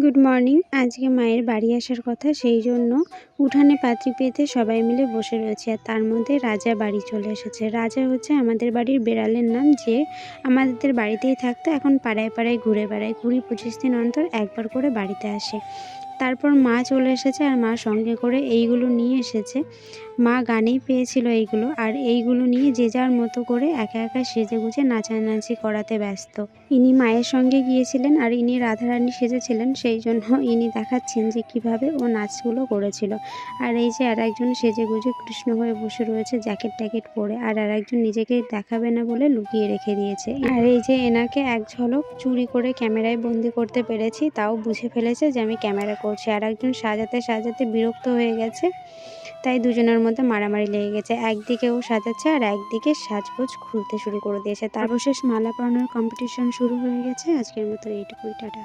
Good morning. আজকে মায়ের বাড়ি আসার কথা, সেই জন্য উঠানে পাত্রী পেতে সবাই মিলে বসে রয়েছে। আর তার মধ্যে রাজা বাড়ি চলে এসেছে। রাজা হচ্ছে আমাদের বাড়ির বেড়ালের নাম, যে আমাদের বাড়িতেই থাকতো, এখন পাড়ায় পাড়ায় ঘুরে বেড়ায়। 20-25 দিন অন্তর একবার করে বাড়িতে আসে। তারপর মা চলে এসেছে, আর মা সঙ্গে করে এইগুলো নিয়ে এসেছে। মা গানেই পেয়েছিল এইগুলো, আর এইগুলো নিয়ে যে যার মতো করে একা একা সেজেগুজে নাচানাচি করাতে ব্যস্ত। ইনি মায়ের সঙ্গে গিয়েছিলেন, আর ইনি রাধারানী সেজেছিলেন, সেই জন্য ইনি দেখাচ্ছেন যে কিভাবে ও নাচগুলো করেছিল। আর এই যে আর একজন সেজেগুজে কৃষ্ণ হয়ে বসে রয়েছে জ্যাকেট ট্যাকেট পরে, আর একজন নিজেকে দেখাবে না বলে লুকিয়ে রেখে দিয়েছে। আর এই যে এনাকে এক ঝলক চুরি করে ক্যামেরায় বন্দি করতে পেরেছি, তাও বুঝে ফেলেছে যে আমি ক্যামেরা করছি। আর একজন সাজাতে সাজাতে বিরক্ত হয়ে গেছে, তাই দুজনের মধ্যে মারামারি লেগে গেছে। একদিকে ও সাজাচ্ছে, আর একদিকে সাজগোজ খুলতে শুরু করে দিয়েছে। তারপর শেষ মালা পরানোর কম্পিটিশন শুরু হয়ে গেছে। আজকের মতো এইটুকুই, টাটা।